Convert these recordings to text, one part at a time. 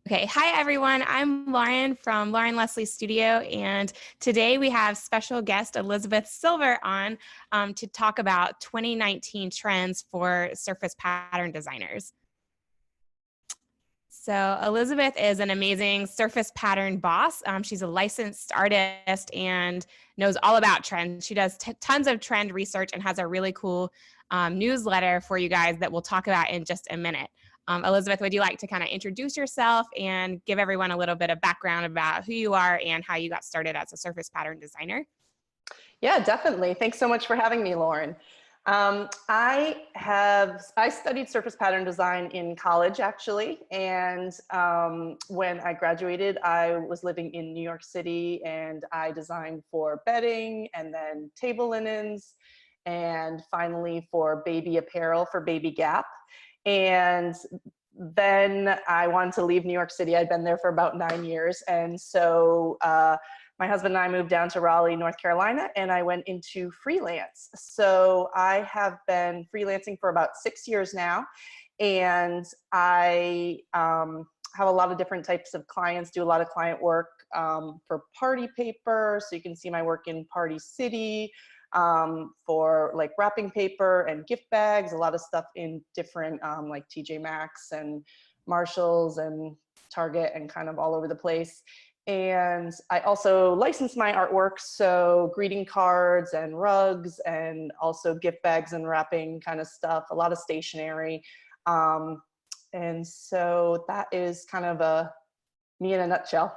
Okay, hi everyone. I'm Lauren from Lauren Leslie Studio, and today we have special guest Elizabeth Silver on to talk about 2019 trends for surface pattern designers. So Elizabeth is an amazing surface pattern boss. She's a licensed artist and knows all about trends. She does tons of trend research and has a really cool newsletter for you guys that we'll talk about in just a minute. Elizabeth, would you like to kind of introduce yourself and give everyone a little bit of background about who you are and how you got started as a surface pattern designer? Yeah, definitely. Thanks so much for having me, Lauren. I studied surface pattern design in college, actually, and when I graduated, I was living in New York City, and I designed for bedding, and then table linens, and finally for baby apparel for Baby Gap. And then I wanted to leave New York City. I'd been there for about 9 years, and so my husband and I moved down to Raleigh, North Carolina, and I went into freelance. So I have been freelancing for about 6 years now, and I have a lot of different types of clients, do a lot of client work for party paper. So you can see my work in Party City, for like wrapping paper and gift bags, a lot of stuff in different like TJ Maxx and Marshalls and Target and kind of all over the place. And I also license my artwork, so greeting cards and rugs and also gift bags and wrapping kind of stuff, a lot of stationery. And so that is kind of me in a nutshell.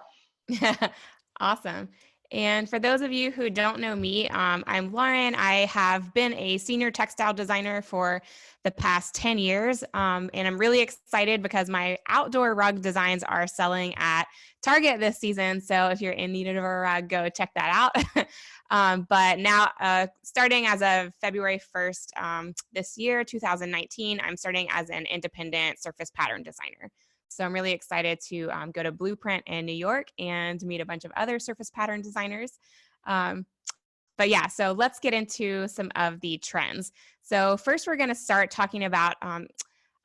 Awesome. And for those of you who don't know me, I'm Lauren. I have been a senior textile designer for the past 10 years. And I'm really excited because my outdoor rug designs are selling at Target this season. So if you're in need of a rug, go check that out. But now, starting as of February 1st this year, 2019, I'm starting as an independent surface pattern designer. So I'm really excited to go to Blueprint in New York and meet a bunch of other surface pattern designers. But yeah, so let's get into some of the trends. So first we're going to start talking about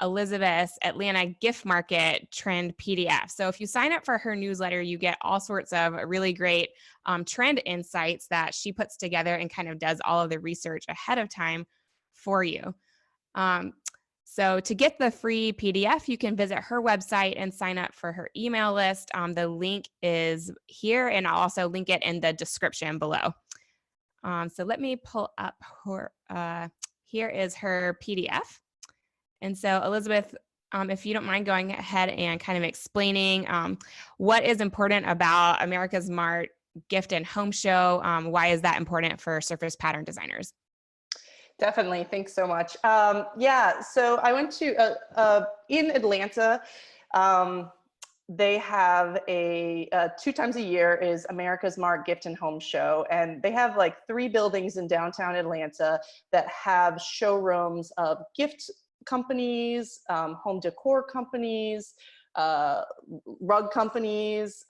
Elizabeth's Atlanta gift market trend PDF. So if you sign up for her newsletter, you get all sorts of really great trend insights that she puts together and kind of does all of the research ahead of time for you. So to get the free PDF, you can visit her website and sign up for her email list. The link is here, and I'll also link it in the description below. So let me pull up her, here is her PDF. And so Elizabeth, if you don't mind going ahead and kind of explaining what is important about America's Mart Gift and Home Show, why is that important for surface pattern designers? Definitely. Thanks so much. Yeah, so I went to, in Atlanta, they have a 2 times a year is America's Mart Gift and Home Show. And they have like 3 buildings in downtown Atlanta that have showrooms of gift companies, home decor companies, rug companies,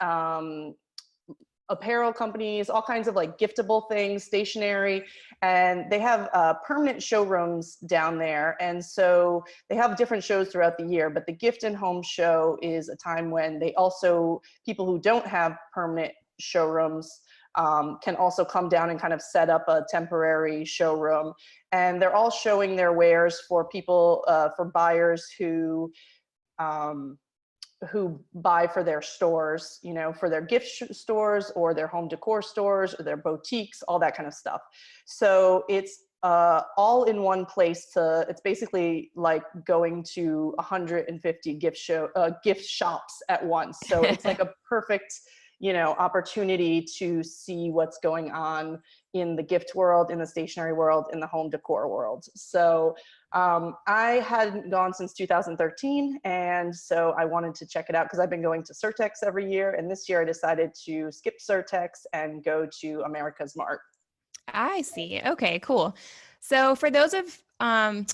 apparel companies, all kinds of like giftable things, stationery, and they have permanent showrooms down there. And so they have different shows throughout the year, but the gift and home show is a time when they also, people who don't have permanent showrooms can also come down and kind of set up a temporary showroom. And they're all showing their wares for people, for buyers who buy for their stores, you know, for their gift stores or their home decor stores or their boutiques, all that kind of stuff. So it's all in one place. It's basically like going to 150 gift shops at once. So it's like a perfect, you know, opportunity to see what's going on in the gift world, in the stationery world, in the home decor world. So I hadn't gone since 2013, and so I wanted to check it out because I've been going to Surtex every year, and this year I decided to skip Surtex and go to America's Mart. I see. Okay, cool. So for those of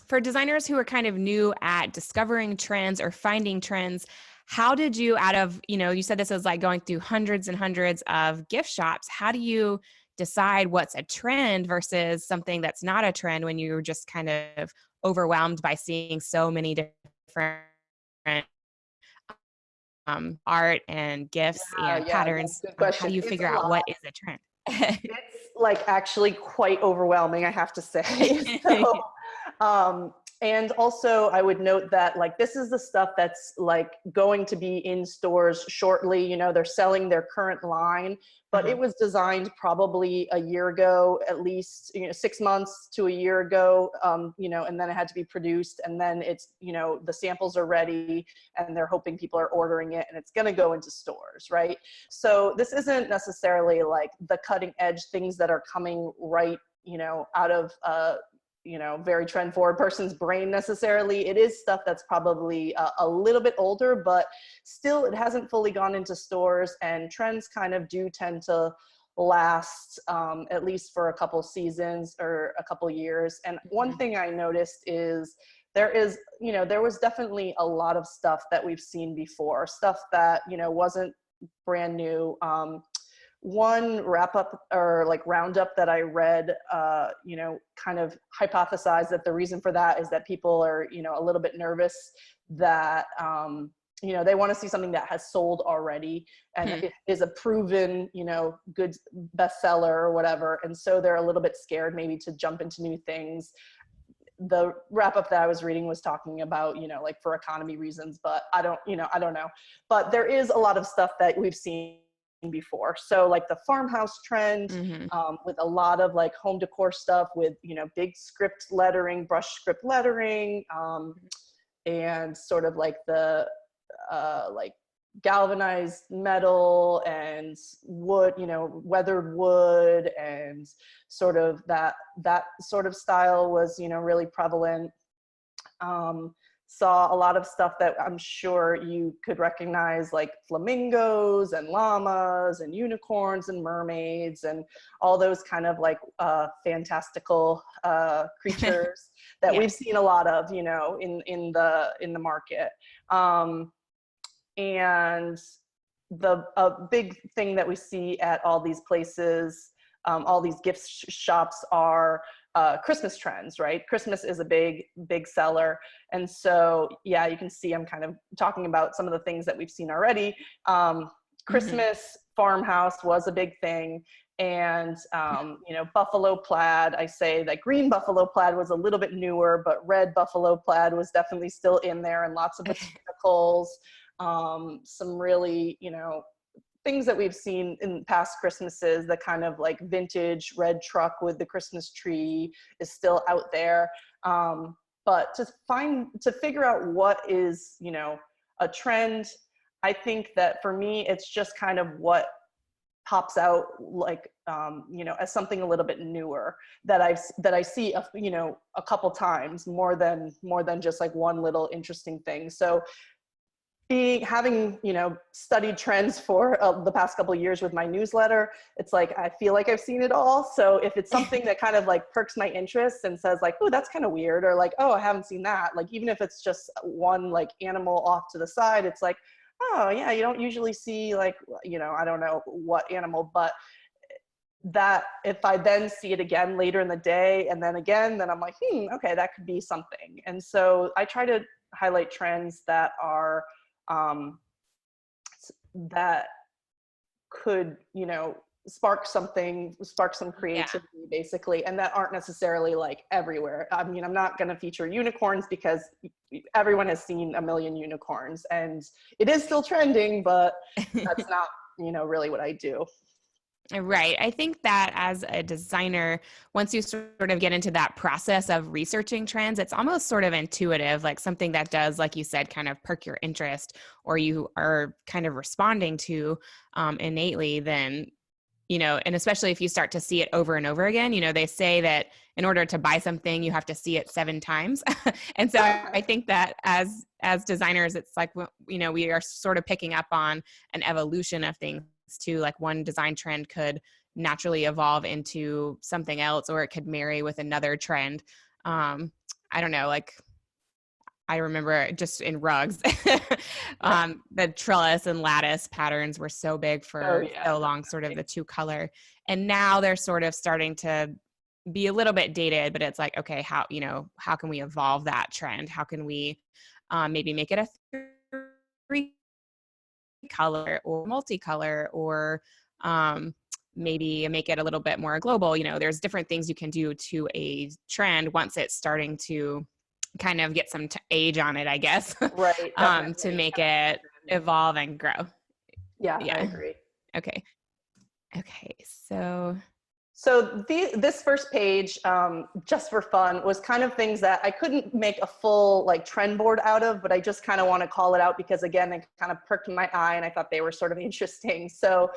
for designers who are kind of new at discovering trends or finding trends, how did you out of, you know, you said this is like going through hundreds and hundreds of gift shops. How do you decide what's a trend versus something that's not a trend when you're just kind of overwhelmed by seeing so many different art and gifts Yeah, and yeah, no, patterns, good how do question. you It's figure a out lot. what is a trend? It's like actually quite overwhelming, I have to say. So, um, and also I would note that like this is the stuff that's like going to be in stores shortly. You know, they're selling their current line, but it Uh-huh. was designed probably a year ago, at least, you know, 6 months to a year ago, you know, and then it had to be produced, and then it's, you know, the samples are ready and they're hoping people are ordering it and it's going to go into stores, right? So this isn't necessarily like the cutting edge things that are coming right, you know, out of you know, very trend forward person's brain necessarily. It is stuff that's probably a little bit older, but still it hasn't fully gone into stores, and trends kind of do tend to last at least for a couple seasons or a couple years. And one Mhm. thing I noticed is there is, you know, there was definitely a lot of stuff that we've seen before, stuff that, you know, wasn't brand new. One wrap up or like roundup that I read, you know, kind of hypothesized that the reason for that is that people are, you know, a little bit nervous that, you know, they want to see something that has sold already and Hmm. it is a proven, you know, good bestseller or whatever. And so they're a little bit scared maybe to jump into new things. The wrap up that I was reading was talking about, you know, like for economy reasons, but I don't, you know, I don't know. But there is a lot of stuff that we've seen before. So like the farmhouse trend, Mhm. with a lot of like home decor stuff with, you know, big script lettering, brush script lettering, and sort of like the like galvanized metal and wood, you know, weathered wood, and sort of that sort of style was, you know, really prevalent. um, Saw a lot of stuff that I'm sure you could recognize, like flamingos and llamas and unicorns and mermaids and all those kind of like fantastical creatures that we've Yes. seen a lot of, you know, in the market. Um, and the a big thing that we see at all these places, all these gift shops, are Christmas trends, right? Christmas is a big seller. And so, yeah, you can see I'm kind of talking about some of the things that we've seen already. Mhm. Christmas farmhouse was a big thing. And, you know, buffalo plaid, I say that green buffalo plaid was a little bit newer, but red buffalo plaid was definitely still in there, and lots of botanicals, some really, you know, things that we've seen in past Christmases. The kind of like vintage red truck with the Christmas tree is still out there. But to figure out what is, you know, a trend, I think that for me, it's just kind of what pops out, like, you know, as something a little bit newer that I see, you know, a couple times more than just like one little interesting thing. So having, you know, studied trends for the past couple of years with my newsletter, it's like I feel like I've seen it all. So if it's something that kind of like perks my interest and says like, oh, that's kind of weird, or like, oh, I haven't seen that, like even if it's just one like animal off to the side, it's like, oh yeah, you don't usually see like, you know, I don't know what animal, but that if I then see it again later in the day and then again, then I'm like, okay, that could be something. And so I try to highlight trends that are, um, that could, you know, spark some Yeah. creativity basically, and that aren't necessarily like everywhere. I mean, I'm not going to feature unicorns because everyone has seen a million unicorns and it is still trending, but that's not, you know, really what I do. Right. I think that as a designer, once you sort of get into that process of researching trends, it's almost sort of intuitive, like something that does, like you said, kind of perk your interest, or you are kind of responding to innately. Then, you know, and especially if you start to see it over and over again, you know, they say that in order to buy something, you have to see it 7 times. And so I think that as designers, it's like, you know, we are sort of picking up on an evolution of things too. Like one design trend could naturally evolve into something else, or it could marry with another trend. I don't know, like I remember just in rugs, Yeah. the trellis and lattice patterns were so big Oh for yeah, so long, sort of the two color. And now they're sort of starting to be a little bit dated, but it's like, okay, how, you know, how can we evolve that trend? How can we maybe make it a three color or multicolor, or maybe make it a little bit more global. You know, there's different things you can do to a trend once it's starting to kind of get some age on it, I guess, Right. to make it evolve and grow. Yeah, I Yeah. agree. Okay. Okay. So So this first page, just for fun, was kind of things that I couldn't make a full like trend board out of, but I just kind of want to call it out because again, they kind of perked my eye and I thought they were sort of interesting. So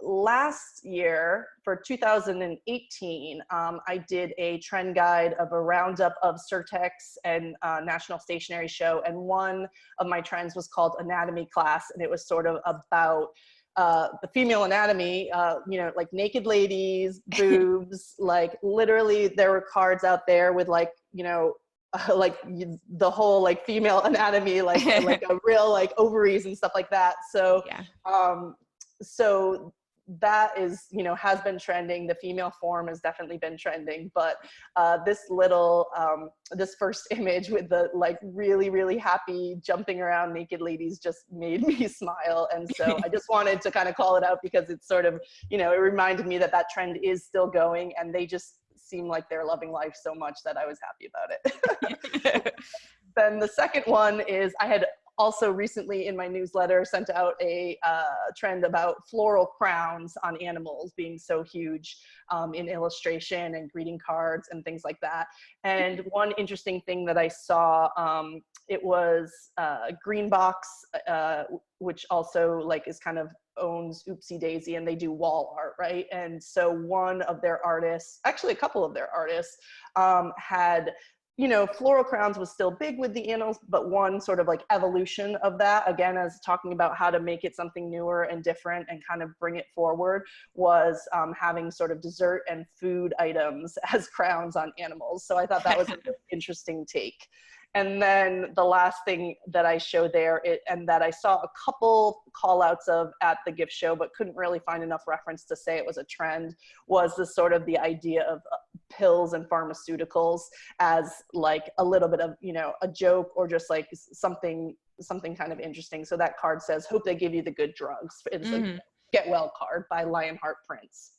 last year for 2018, I did a trend guide of a roundup of Surtex and National Stationery Show. And one of my trends was called Anatomy Class. And it was sort of about the female anatomy, you know, like naked ladies, boobs, like literally there were cards out there with like, you know, like the whole like female anatomy, like a real like ovaries and stuff like that. So, yeah. So that is, you know, has been trending. The female form has definitely been trending, but this little, this first image with the like really, really happy jumping around naked ladies just made me smile. And so I just wanted to kind of call it out because it's sort of, you know, it reminded me that that trend is still going and they just seem like they're loving life so much that I was happy about it. Then the second one is I had also recently in my newsletter sent out a trend about floral crowns on animals being so huge in illustration and greeting cards and things like that. And one interesting thing that I saw, it was Greenbox, which also like is kind of owns Oopsie Daisy, and they do wall art, right? And so one of their artists, actually a couple of their artists, had, you know, floral crowns was still big with the animals, but one sort of like evolution of that, again, as talking about how to make it something newer and different and kind of bring it forward, was having sort of dessert and food items as crowns on animals. So I thought that was an interesting take. And then the last thing that I showed there, and that I saw a couple call outs of at the gift show, but couldn't really find enough reference to say it was a trend, was the sort of the idea of pills and pharmaceuticals as like a little bit of, you know, a joke or just like something kind of interesting. So that card says, hope they give you the good drugs. It's a get well card by Lionheart Prince.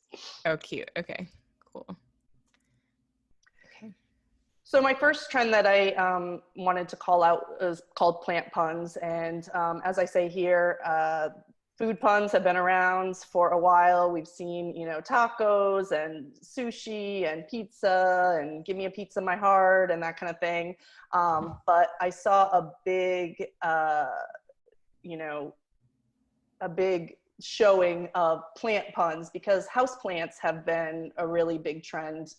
Oh, cute. Okay, cool. So my first trend that I wanted to call out is called plant puns. And as I say here, food puns have been around for a while. We've seen, you know, tacos and sushi and pizza and give me a pizza, my heart, and that kind of thing. But I saw a big, you know, a big showing of plant puns because houseplants have been a really big trend.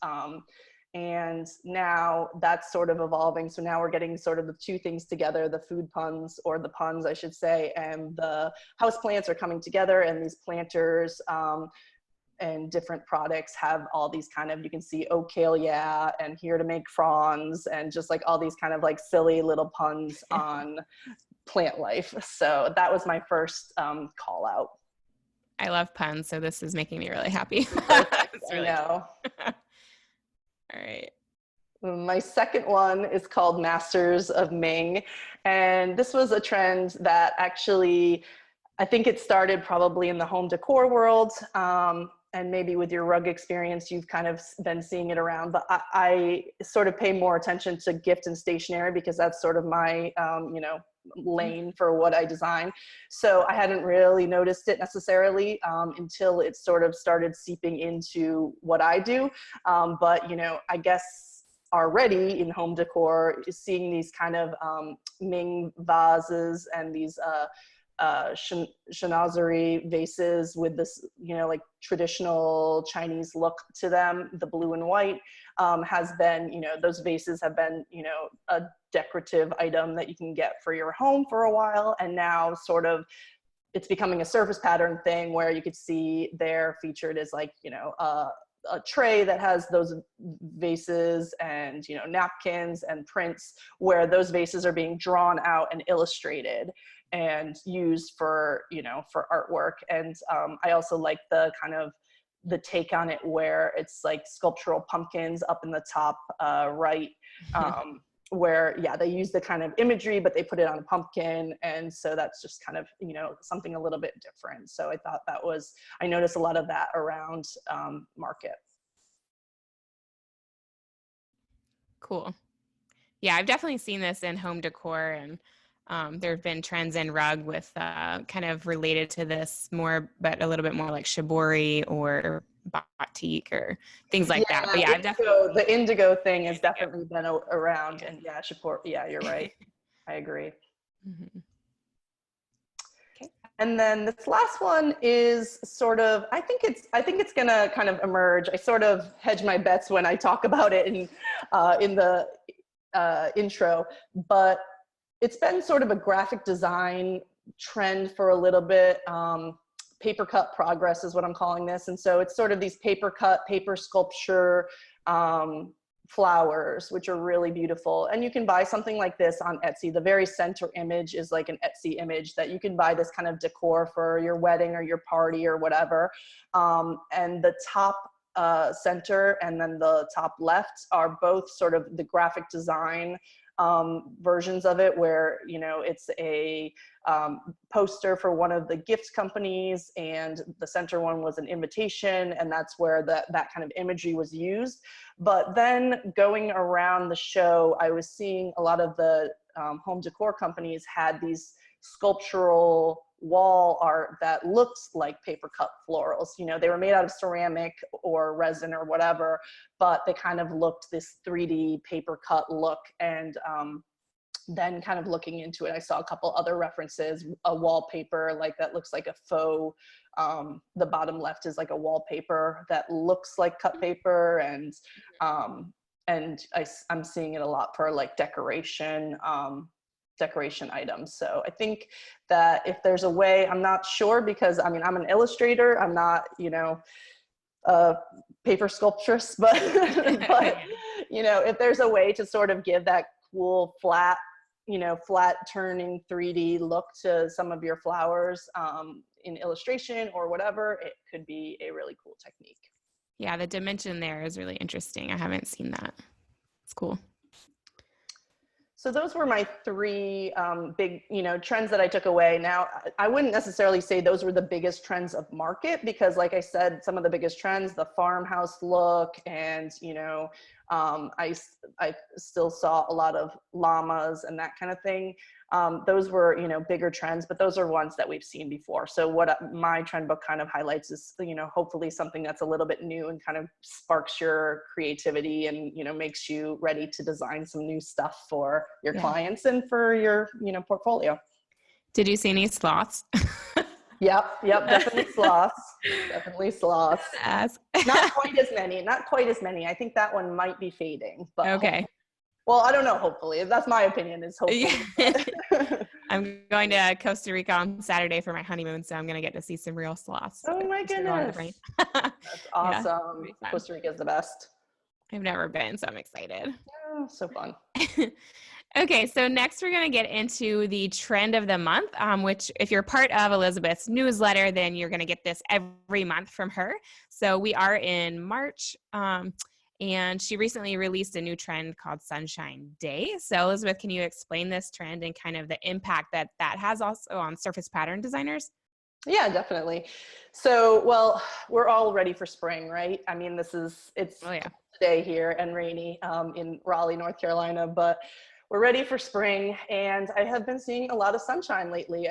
And now that's sort of evolving. So now we're getting sort of the two things together, the food puns, or the puns, I should say, and the house plants are coming together, and these planters and different products have all these kind of, you can see, oh, kale, yeah, and here to make fronds, and just like all these kind of like silly little puns on plant life. So that was my first call out. I love puns, so this is making me really happy. Perfect. I know. All right. My second one is called Masters of Ming. And this was a trend that actually, I think it started probably in the home decor world. And maybe with your rug experience, you've kind of been seeing it around. But I sort of pay more attention to gift and stationery because that's sort of my, you know, lane for what I design. So I hadn't really noticed it necessarily until it sort of started seeping into what I do. But, you know, I guess already in home decor, seeing these kind of Ming vases and these chinoiserie vases with this, you know, like traditional Chinese look to them, the blue and white, has been, you know, those vases have been, you know, a decorative item that you can get for your home for a while. And now sort of it's becoming a surface pattern thing where you could see they're featured as like, you know, a tray that has those vases and, you know, napkins and prints where those vases are being drawn out and illustrated and used for, you know, for artwork. And I also like the kind of the take on it where it's like sculptural pumpkins up in the top right. where, yeah, they use the kind of imagery, but they put it on a pumpkin. And so that's just kind of, you know, something a little bit different. So I thought that was, I noticed a lot of that around Market. Cool. Yeah, I've definitely seen this in home decor, and there have been trends in rug with kind of related to this more, but a little bit more like shibori or batik or things like that. But yeah, I've definitely The indigo thing has indigo. definitely been around, Yeah. and yeah, support. Yeah, you're right. I agree. Mhm. Okay. And then this last one is sort of, I think it's gonna kind of emerge. I sort of hedge my bets when I talk about it in the intro, but it's been sort of a graphic design trend for a little bit. Paper cut progress is what I'm calling this. And so it's sort of these paper cut, paper sculpture flowers, which are really beautiful. And you can buy something like this on Etsy. The very center image is like an Etsy image that you can buy this kind of decor for your wedding or your party or whatever. And the top center and then the top left are both sort of the graphic design versions of it, where, you know, it's a poster for one of the gift companies, and the center one was an invitation, and that's where that kind of imagery was used. But then going around the show, I was seeing a lot of the home decor companies had these sculptural wall art that looks like paper cut florals. You know, they were made out of ceramic or resin or whatever, but they kind of looked this 3D paper cut look. And then kind of looking into it, I saw a couple other references, a wallpaper like that looks like a faux, the bottom left is like a wallpaper that looks like cut paper. And I'm seeing it a lot for like decoration items. So I think that if there's a way, I'm not sure, because I mean, I'm an illustrator, I'm not, you know, a paper sculptress, but but you know, if there's a way to sort of give that cool flat, you know, flat turning 3D look to some of your flowers in illustration or whatever, it could be a really cool technique. Yeah, the dimension there is really interesting. I haven't seen that. It's cool. So those were my three big, you know, trends that I took away. Now, I wouldn't necessarily say those were the biggest trends of Market, because like I said, some of the biggest trends, the farmhouse look, and, you know, I still saw a lot of llamas and that kind of thing. Those were, you know, bigger trends, but those are ones that we've seen before. So what my trend book kind of highlights is, you know, hopefully something that's a little bit new and kind of sparks your creativity and, you know, makes you ready to design some new stuff for your clients and for your, you know, portfolio. Did you see any sloths? Yep, definitely sloths. Definitely sloths. Ask. Not quite as many. I think that one might be fading, but Okay. well, I don't know, hopefully. That's my opinion, is hopefully. I'm going to Costa Rica on Saturday for my honeymoon, so I'm going to get to see some real sloths. Oh my goodness. That's awesome. Yeah, Costa Rica is the best. I've never been, so I'm excited. Oh, so fun. Okay, so next we're going to get into the trend of the month, which if you're part of Elizabeth's newsletter, then you're going to get this every month from her. So we are in March, and she recently released a new trend called Sunshine Day. So Elizabeth, can you explain this trend and kind of the impact that that has also on surface pattern designers? Yeah, definitely. So, well, we're all ready for spring, right? I mean, it's today here and rainy in Raleigh, North Carolina, but we're ready for spring, and I have been seeing a lot of sunshine lately.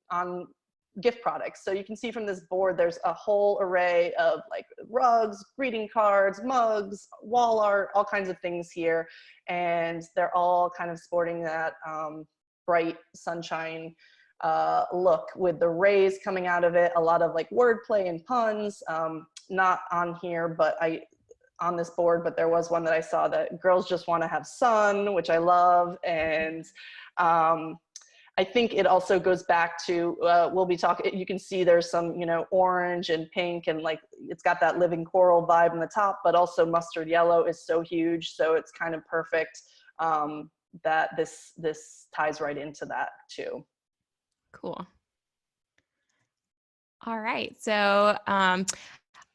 On gift products. So you can see from this board, there's a whole array of like rugs, greeting cards, mugs, wall art, all kinds of things here, and they're all kind of sporting that bright sunshine look with the rays coming out of it. A lot of like wordplay and puns. Not on here, but on this board, but there was one that I saw that girls just want to have sun, which I love. And I think it also goes back to, we'll be talking, you can see there's some, you know, orange and pink, and like, it's got that living coral vibe in the top, but also mustard yellow is so huge. So it's kind of perfect that this ties right into that too. Cool. All right. So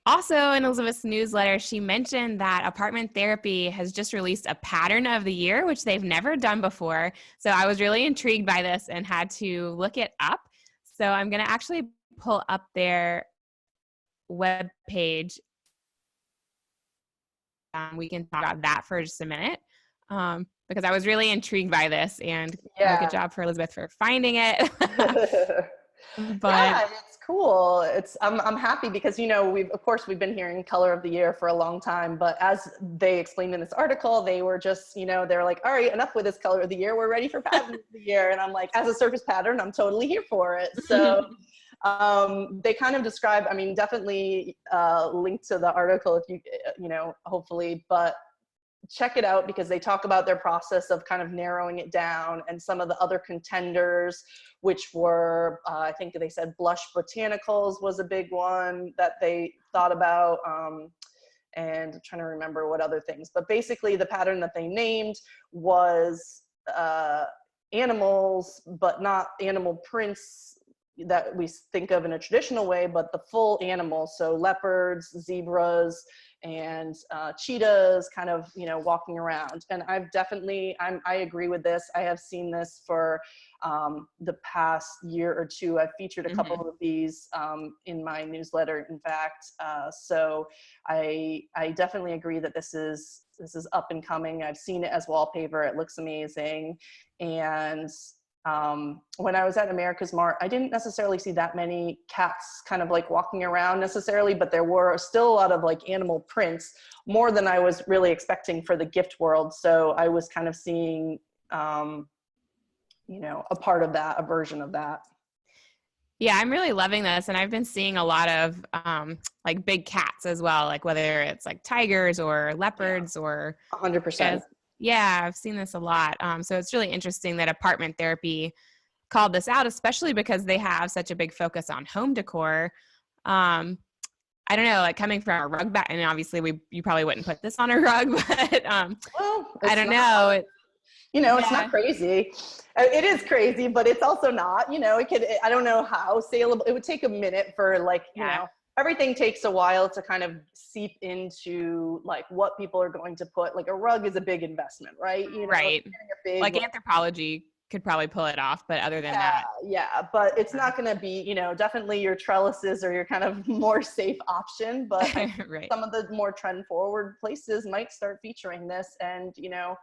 Also, in Elizabeth's newsletter, she mentioned that Apartment Therapy has just released a pattern of the year, which they've never done before. So I was really intrigued by this and had to look it up. So I'm going to actually pull up their webpage. We can talk about that for just a minute, because I was really intrigued by this, and good Yeah. job for Elizabeth for finding it. But Yeah, it's cool. I'm happy because, you know, we've been hearing color of the year for a long time, but as they explained in this article, they were just, you know, they're like, all right, enough with this color of the year. We're ready for pattern of the year. And I'm like, as a surface pattern, I'm totally here for it. So they kind of describe, I mean, definitely link to the article if you know, hopefully, but check it out because they talk about their process of kind of narrowing it down, and some of the other contenders, which were, I think they said blush botanicals was a big one that they thought about, and I'm trying to remember what other things, but basically the pattern that they named was animals, but not animal prints that we think of in a traditional way, but the full animals. So leopards, zebras, and cheetahs kind of, you know, walking around. And I agree with this. I have seen this for the past year or two. I've featured a couple of these in my newsletter, in fact. So I definitely agree that this is up and coming. I've seen it as wallpaper. It looks amazing. And when I was at America's Mart, I didn't necessarily see that many cats kind of like walking around necessarily, but there were still a lot of like animal prints, more than I was really expecting for the gift world. So I was kind of seeing, you know, a part of that, a version of that. yeah, I'm really loving this. And I've been seeing a lot of like big cats as well, like whether it's like tigers or leopards or 100%. yeah, I've seen this a lot. So it's really interesting that Apartment Therapy called this out, especially because they have such a big focus on home decor. I don't know, like coming from a rug back, and obviously you probably wouldn't put this on a rug, but Well, I it's don't not, know. you know, it's Yeah, not crazy. It is crazy, but it's also not, you know, I don't know how saleable, it would take a minute for like, you yeah, know, everything takes a while to kind of seep into like what people are going to put. Like a rug is a big investment, right? You know, right. getting a big, Like Anthropologie could probably pull it off, but other than yeah, that, yeah, but it's not going to be, you know, definitely your trellises are your kind of more safe option. But I think right. some of the more trend forward places might start featuring this. And, you know,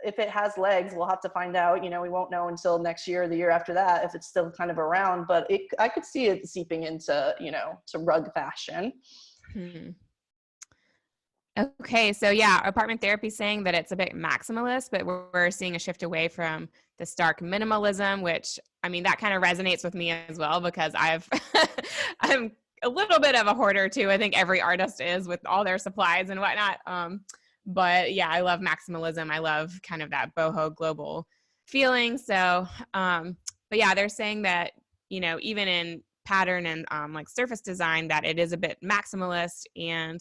if it has legs, we'll have to find out. You know, we won't know until next year or the year after that if it's still kind of around. But I could see it seeping into, you know, to rug fashion. Hmm. Okay, so yeah, Apartment Therapy saying that it's a bit maximalist, but we're seeing a shift away from the stark minimalism, which I mean that kind of resonates with me as well because I'm a little bit of a hoarder too. I think every artist is with all their supplies and whatnot. But yeah, I love maximalism. I love kind of that boho global feeling. So, but yeah, they're saying that, you know, even in pattern and like surface design, that it is a bit maximalist. And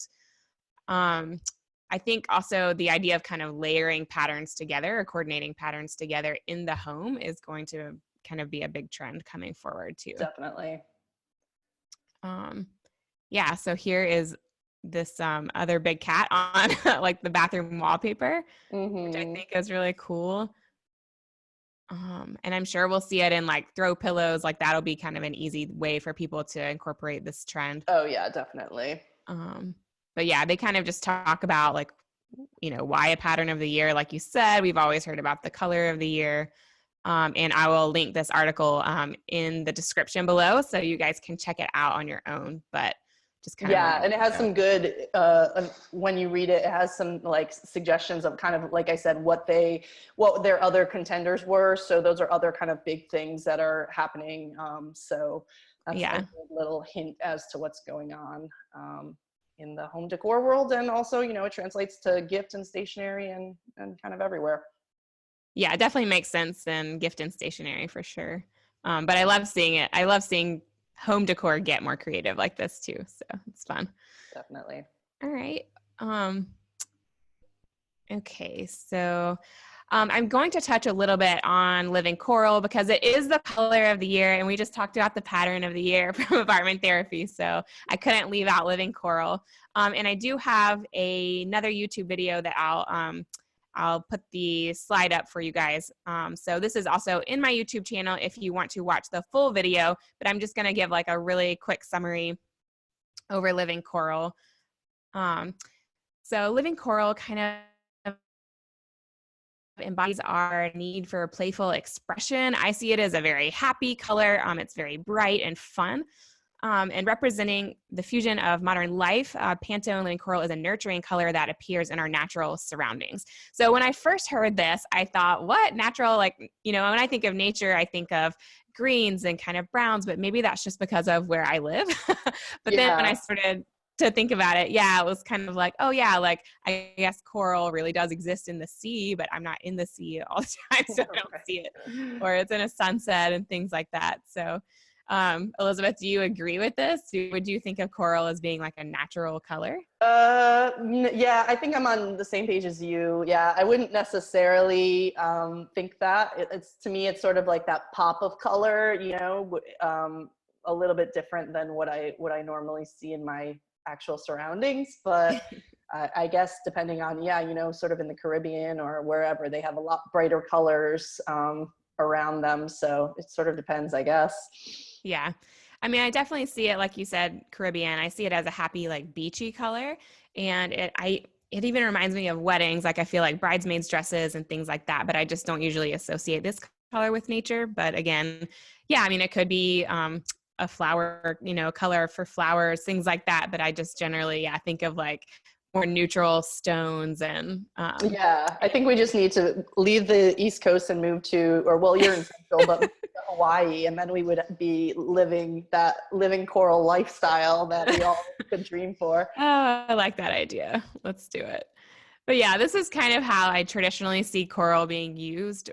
I think also the idea of kind of layering patterns together or coordinating patterns together in the home is going to kind of be a big trend coming forward too. Definitely. Um, yeah, so here is this other big cat on like the bathroom wallpaper, which I Mm-hmm. think is really cool. And I'm sure we'll see it in like throw pillows. Like that'll be kind of an easy way for people to incorporate this trend. Oh yeah, definitely. But yeah, they kind of just talk about like, you know, why a pattern of the year. Like you said, we've always heard about the color of the year. And I will link this article in the description below so you guys can check it out on your own. But just kind of Yeah, wanted and it has to. some good, when you read it, it has some like suggestions of kind of, like I said, what their other contenders were. So those are other kind of big things that are happening. So that's a Yeah. good little hint as to what's going on in the home decor world. And also, you know, it translates to gift and stationery and kind of everywhere. Yeah, it definitely makes sense in gift and stationery for sure. But I love seeing it. I love seeing home decor get more creative like this too. So it's fun. Definitely. All right. Okay. So I'm going to touch a little bit on living coral because it is the color of the year, and we just talked about the pattern of the year from apartment therapy, so I couldn't leave out living coral. And I do have another YouTube video that I'll put the slide up for you guys. So this is also in my YouTube channel if you want to watch the full video, but I'm just going to give like a really quick summary over living coral. So living coral kind of embodies our need for playful expression. I see it as a very happy color. It's very bright and fun. And representing the fusion of modern life, Pantone living coral is a nurturing color that appears in our natural surroundings. So when I first heard this, I thought, what? Natural? Like, you know, when I think of nature, I think of greens and kind of browns, but maybe that's just because of where I live. But then when I started to think about it, yeah, it was kind of like, oh yeah, like I guess coral really does exist in the sea, but I'm not in the sea all the time, so I don't see it. Or it's in a sunset and things like that. So Elizabeth, do you agree with this? Would you think of coral as being like a natural color? Yeah, I think I'm on the same page as you. Yeah, I wouldn't necessarily think that. It's to me, it's sort of like that pop of color, you know, a little bit different than what I normally see in my actual surroundings. But I guess depending on, yeah, you know, sort of in the Caribbean or wherever, they have a lot brighter colors around them. So it sort of depends, I guess. Yeah. I mean, I definitely see it, like you said, Caribbean. I see it as a happy, like beachy color. And it even reminds me of weddings. Like I feel like bridesmaids dresses and things like that, but I just don't usually associate this color with nature. But again, yeah, I mean, it could be a flower, you know, color for flowers, things like that. But I just generally, yeah, think of like more neutral stones and yeah, I think we just need to leave the East Coast and move to, or well, you're in Central, but Hawaii, and then we would be living that living coral lifestyle that we all could dream for. Oh, I like that idea. Let's do it. But yeah, this is kind of how I traditionally see coral being used,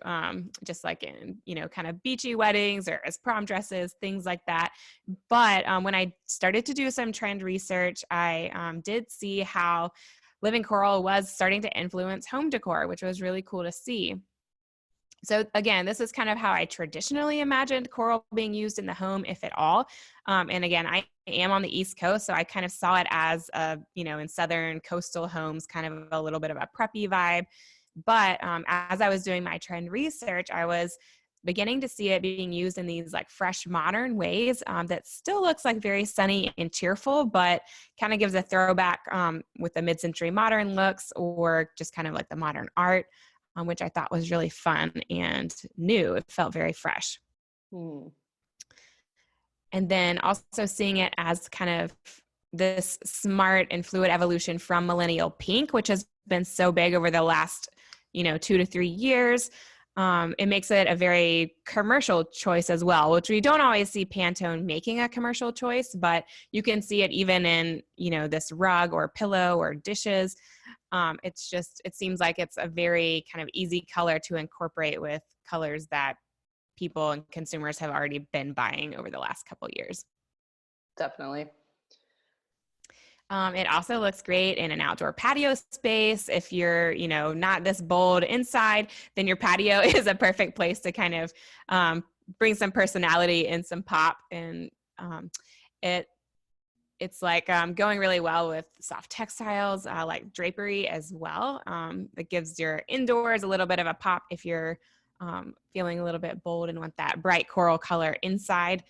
just like in, you know, kind of beachy weddings or as prom dresses, things like that. But when I started to do some trend research, I did see how living coral was starting to influence home decor, which was really cool to see. So again, this is kind of how I traditionally imagined coral being used in the home, if at all. And again, I am on the East Coast, so I kind of saw it as a, you know, in Southern coastal homes, kind of a little bit of a preppy vibe. But as I was doing my trend research, I was beginning to see it being used in these like fresh, modern ways that still looks like very sunny and cheerful, but kind of gives a throwback with the mid-century modern looks or just kind of like the modern art. Which I thought was really fun and new. It felt very fresh. And then also seeing it as kind of this smart and fluid evolution from millennial pink, which has been so big over the last, you know, 2 to 3 years. It makes it a very commercial choice as well, which we don't always see Pantone making a commercial choice, but you can see it even in, you know, this rug or pillow or dishes. It's just, it seems like it's a very kind of easy color to incorporate with colors that people and consumers have already been buying over the last couple years. Definitely. It also looks great in an outdoor patio space. If you're, you know, not this bold inside, then your patio is a perfect place to kind of bring some personality and some pop. And it's like going really well with soft textiles, like drapery as well. It gives your indoors a little bit of a pop if you're feeling a little bit bold and want that bright coral color inside.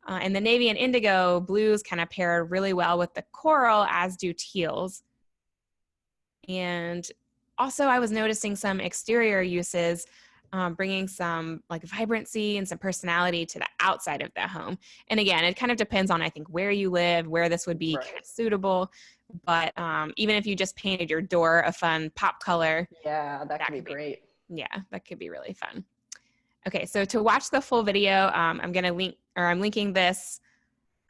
And the navy and indigo blues kind of pair really well with the coral, as do teals. And also I was noticing some exterior uses, bringing some like vibrancy and some personality to the outside of the home. And again, it kind of depends on, I think, where you live, where this would be kind of suitable. But even if you just painted your door a fun pop color. Yeah, that could be great. Yeah, that could be really fun. Okay, so to watch the full video, I'm linking this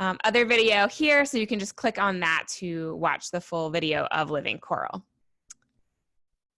other video here, so you can just click on that to watch the full video of living coral.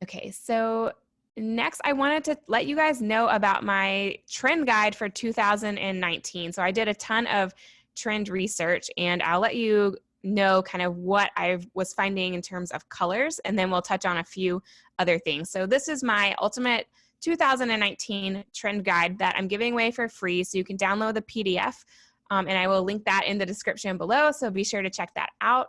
Okay, so next I wanted to let you guys know about my trend guide for 2019. So I did a ton of trend research, and I'll let you know kind of what I was finding in terms of colors, and then we'll touch on a few other things. So this is my ultimate 2019 trend guide that I'm giving away for free. So you can download the PDF, and I will link that in the description below. So be sure to check that out.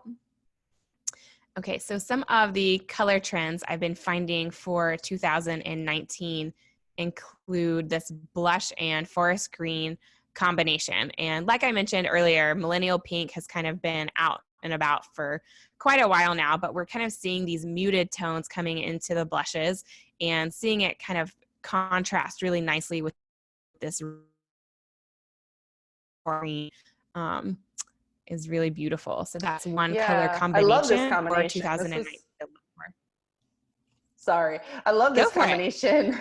Okay, so some of the color trends I've been finding for 2019 include this blush and forest green combination. And like I mentioned earlier, millennial pink has kind of been out and about for quite a while now, but we're kind of seeing these muted tones coming into the blushes and seeing it kind of contrast really nicely with this green. Is really beautiful. So that's one color Yeah, I love this combination for combination. 2019. Sorry, I love Go this for it. combination.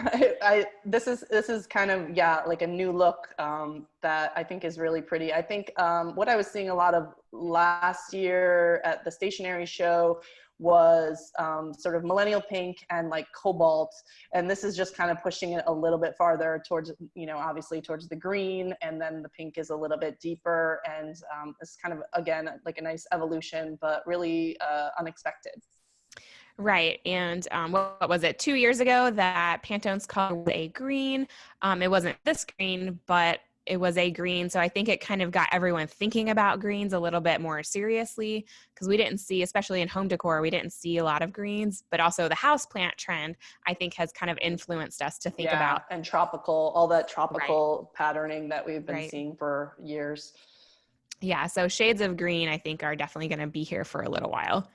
This is kind of, yeah, like a new look that I think is really pretty. I think what I was seeing a lot of last year at the stationery show was sort of millennial pink and like cobalt, and this is just kind of pushing it a little bit farther towards, obviously towards the green, and then the pink is a little bit deeper, and it's kind of, again, like a nice evolution, but really unexpected. Right. And what was it, 2 years ago that Pantone's color was a green? It wasn't this green, but it was a green. So I think it kind of got everyone thinking about greens a little bit more seriously, because we didn't see, especially in home decor, we didn't see a lot of greens, but also the houseplant trend, I think, has kind of influenced us to think Yeah, about. and tropical, all that Right, tropical patterning that we've been right. seeing for years. Yeah. So shades of green, I think, are definitely going to be here for a little while.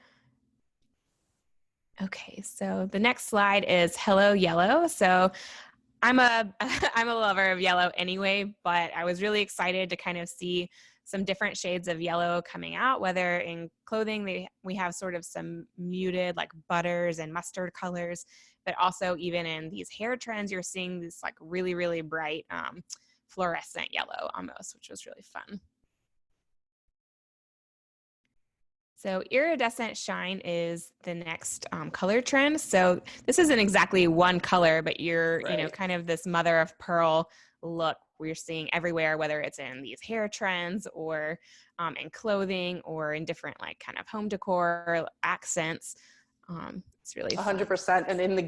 Okay, so the next slide is Hello Yellow. So I'm a I'm a lover of yellow anyway, but I was really excited to kind of see some different shades of yellow coming out, whether in clothing we have sort of some muted like butters and mustard colors, but also even in these hair trends, you're seeing this like really, really bright fluorescent yellow almost, which was really fun. So iridescent shine is the next color trend. So this isn't exactly one color, but you're, Right. kind of this mother of pearl look we're seeing everywhere, whether it's in these hair trends or in clothing or in different like kind of home decor accents. It's really fun. 100%. And in the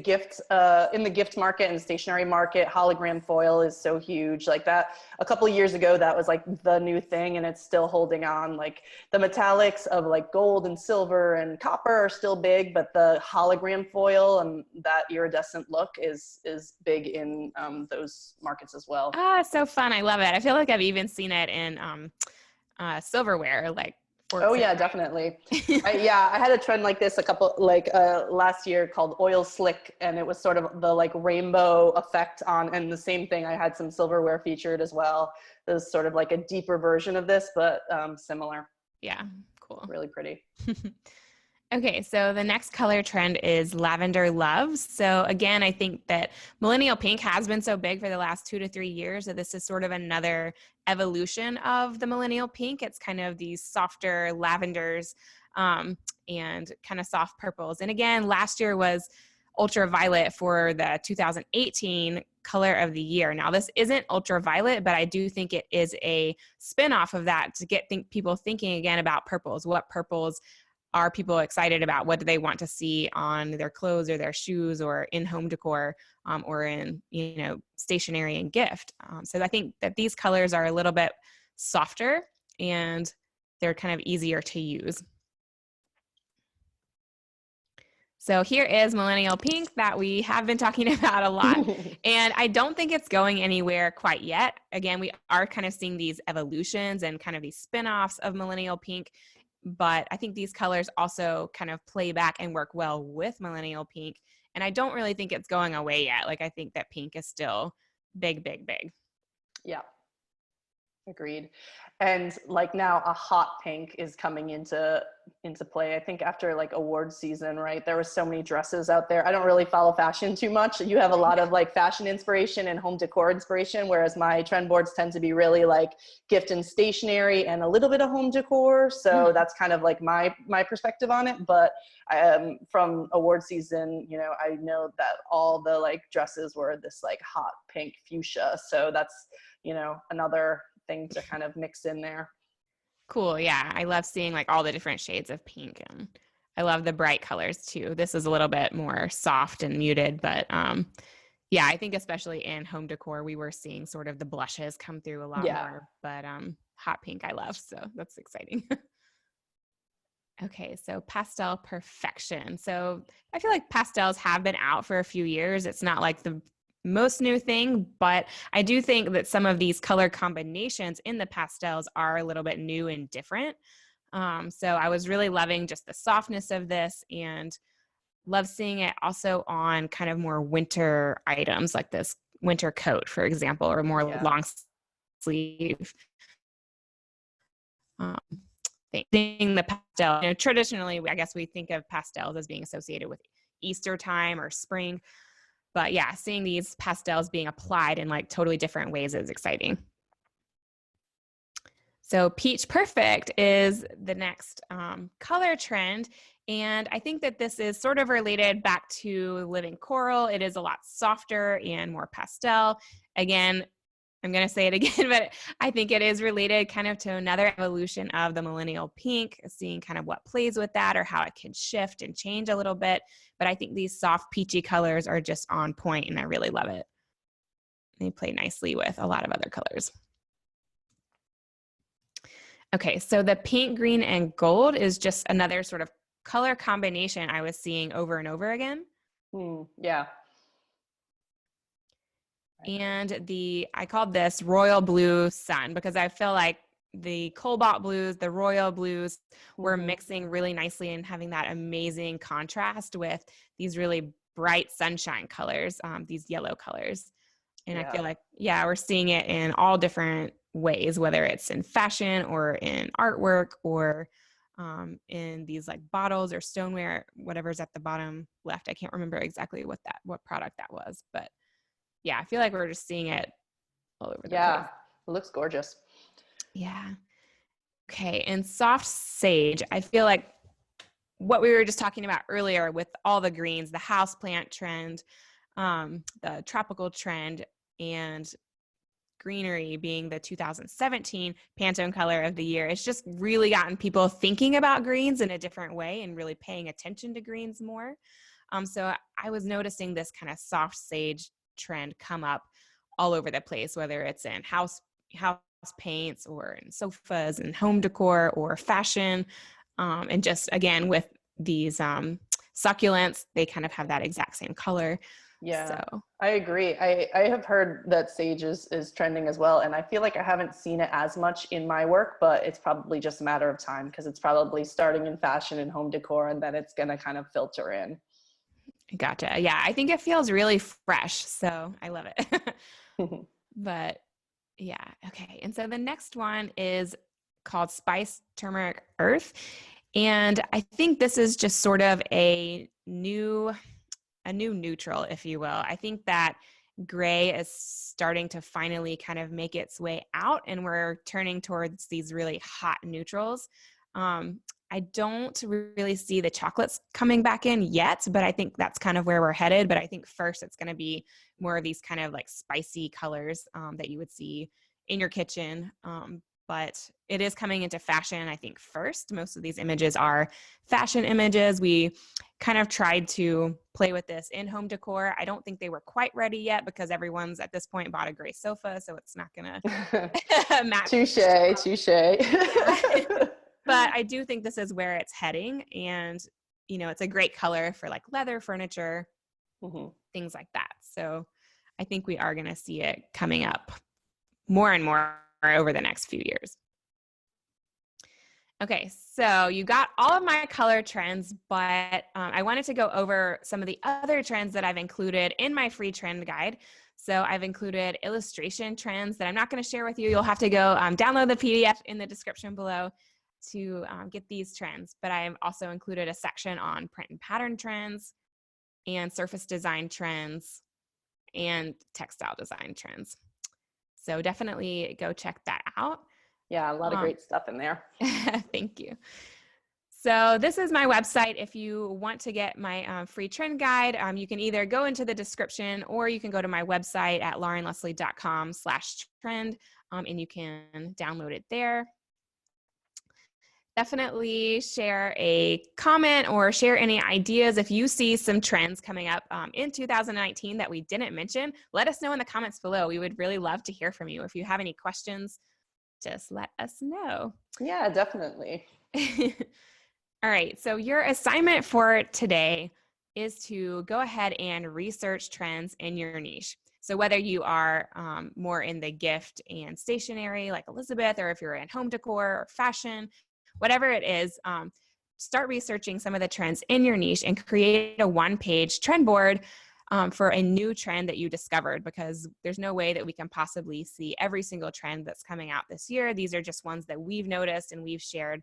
gift market and stationery market, hologram foil is so huge. Like that, a couple of years ago, that was like the new thing, and it's still holding on. Like the metallics of like gold and silver and copper are still big, but the hologram foil and that iridescent look is big in those markets as well. Ah, so fun. I love it. I feel like I've even seen it in silverware, like Oh forks and yeah, definitely. I had a trend like this a couple last year called oil slick, and it was sort of the like rainbow effect on, and the same thing. I had some silverware featured as well. It was sort of like a deeper version of this, but similar. Yeah, cool. Really pretty. Okay, so the next color trend is lavender loves. So again, I think that millennial pink has been so big for the last 2 to 3 years that this is sort of another evolution of the millennial pink. It's kind of these softer lavenders and kind of soft purples. And again, last year was ultraviolet for the 2018 color of the year. Now, this isn't ultraviolet, but I do think it is a spin-off of that to get people thinking again about purples. What purples are people excited about? What do they want to see on their clothes or their shoes or in home decor or in, stationery and gift? So I think that these colors are a little bit softer and they're kind of easier to use. So here is millennial pink that we have been talking about a lot. And I don't think it's going anywhere quite yet. Again, we are kind of seeing these evolutions and kind of these spin-offs of millennial pink. But I think these colors also kind of play back and work well with millennial pink. And I don't really think it's going away yet. Like I think that pink is still big, big, big. Yeah. Agreed. And like now a hot pink is coming into play. I think after like award season, right? There was so many dresses out there. I don't really follow fashion too much. You have a lot of like fashion inspiration and home decor inspiration, whereas my trend boards tend to be really like gift and stationery and a little bit of home decor. So that's kind of like my perspective on it. But from award season, I know that all the like dresses were this like hot pink fuchsia. So that's, another thing to kind of mix in there. Cool. Yeah. I love seeing like all the different shades of pink, and I love the bright colors too. This is a little bit more soft and muted, but Yeah, I think especially in home decor, we were seeing sort of the blushes come through a lot Yeah. more, but hot pink I love, so that's exciting. Okay, so pastel perfection. So I feel like pastels have been out for a few years. It's not like the most new thing, but I do think that some of these color combinations in the pastels are a little bit new and different. So I was really loving just the softness of this and love seeing it also on kind of more winter items like this winter coat, for example, or more Yeah. long sleeve um, thing. Seeing the pastel, traditionally, I guess we think of pastels as being associated with Easter time or spring. But yeah, seeing these pastels being applied in like totally different ways is exciting. So Peach Perfect is the next color trend. And I think that this is sort of related back to Living Coral. It is a lot softer and more pastel. Again, I'm going to say it again, but I think it is related kind of to another evolution of the millennial pink, seeing kind of what plays with that or how it can shift and change a little bit. But I think these soft peachy colors are just on point and I really love it. They play nicely with a lot of other colors. Okay, so the pink, green, and gold is just another sort of color combination I was seeing over and over again. Yeah. And I called this royal blue sun because I feel like the cobalt blues, the royal blues were mixing really nicely and having that amazing contrast with these really bright sunshine colors, these yellow colors. And I feel like, yeah, we're seeing it in all different ways, whether it's in fashion or in artwork or in these like bottles or stoneware, whatever's at the bottom left. I can't remember exactly what product that was, but yeah, I feel like we're just seeing it all over the place. Yeah, it looks gorgeous. Yeah. Okay. And soft sage, I feel like what we were just talking about earlier with all the greens, the houseplant trend, the tropical trend, and greenery being the 2017 Pantone color of the year. It's just really gotten people thinking about greens in a different way and really paying attention to greens more. So I was noticing this kind of soft sage trend come up all over the place, whether it's in house paints or in sofas and home decor or fashion. And just again, with these succulents, they kind of have that exact same color. Yeah, So I agree. I have heard that sage is trending as well. And I feel like I haven't seen it as much in my work, but it's probably just a matter of time because it's probably starting in fashion and home decor and then it's going to kind of filter in. gotcha. Yeah, I think it feels really fresh. So I love it. But yeah, okay. And so the next one is called Spice Turmeric Earth. And I think this is just sort of a new neutral, if you will. I think that gray is starting to finally kind of make its way out and we're turning towards these really hot neutrals. I don't really see the chocolates coming back in yet, but I think that's kind of where we're headed. But I think first it's going to be more of these kind of like spicy colors that you would see in your kitchen. But it is coming into fashion, I think, first. Most of these images are fashion images. We kind of tried to play with this in home decor. I don't think they were quite ready yet because everyone's at this point bought a gray sofa, so it's not going to match. Touche. Yeah. But I do think this is where it's heading. And, it's a great color for like leather furniture, things like that. So I think we are going to see it coming up more and more over the next few years. Okay, so you got all of my color trends, but I wanted to go over some of the other trends that I've included in my free trend guide. So I've included illustration trends that I'm not going to share with you. You'll have to go download the PDF in the description below to get these trends. But I've also included a section on print and pattern trends and surface design trends and textile design trends. So definitely go check that out. Yeah, a lot of great stuff in there. Thank you. So this is my website. If you want to get my free trend guide, you can either go into the description or you can go to my website at laurenlesley.com/trend and you can download it there. Definitely share a comment or share any ideas. If you see some trends coming up in 2019 that we didn't mention, let us know in the comments below. We would really love to hear from you. If you have any questions, just let us know. Yeah, definitely. All right. So your assignment for today is to go ahead and research trends in your niche. So whether you are more in the gift and stationery like Elizabeth, or if you're in home decor or fashion, whatever it is, start researching some of the trends in your niche and create a one-page trend board for a new trend that you discovered, because there's no way that we can possibly see every single trend that's coming out this year. These are just ones that we've noticed and we've shared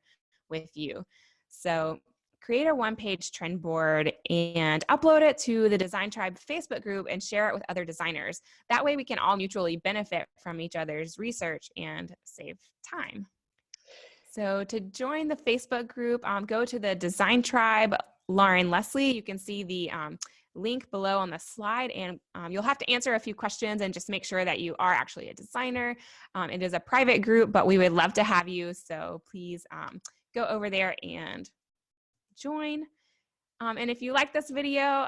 with you. So create a one-page trend board and upload it to the Design Tribe Facebook group and share it with other designers. That way we can all mutually benefit from each other's research and save time. So to join the Facebook group, go to the Design Tribe, Lauren Leslie. You can see the link below on the slide, and you'll have to answer a few questions and just make sure that you are actually a designer. It is a private group, but we would love to have you. So please go over there and join. And if you like this video,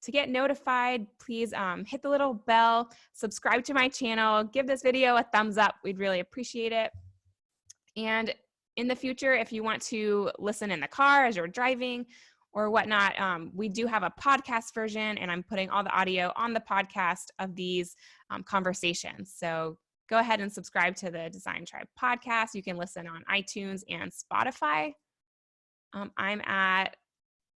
to get notified, please hit the little bell, subscribe to my channel, give this video a thumbs up. We'd really appreciate it. And in the future, if you want to listen in the car as you're driving or whatnot, we do have a podcast version, and I'm putting all the audio on the podcast of these conversations. So go ahead and subscribe to the Design Tribe podcast. You can listen on iTunes and Spotify. I'm at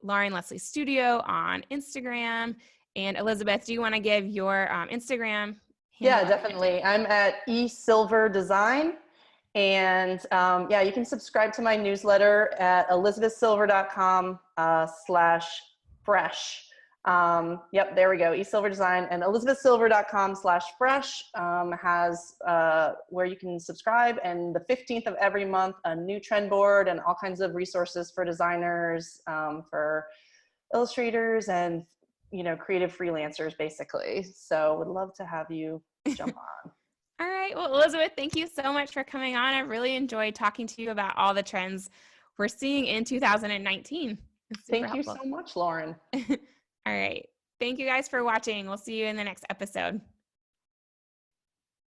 laurenlesleystudio on Instagram. And Elizabeth, do you want to give your Instagram handle? Yeah, definitely. I'm at esilverdesign. And yeah, you can subscribe to my newsletter at elizabethsilver.com/fresh. Yep, there we go. eSilverDesign, and elizabethsilver.com/fresh has where you can subscribe. And the 15th of every month, a new trend board and all kinds of resources for designers, for illustrators, and creative freelancers, basically. So would love to have you jump on. All right. Well, Elizabeth, thank you so much for coming on. I really enjoyed talking to you about all the trends we're seeing in 2019. Thank you so much, Lauren. All right. Thank you guys for watching. We'll see you in the next episode.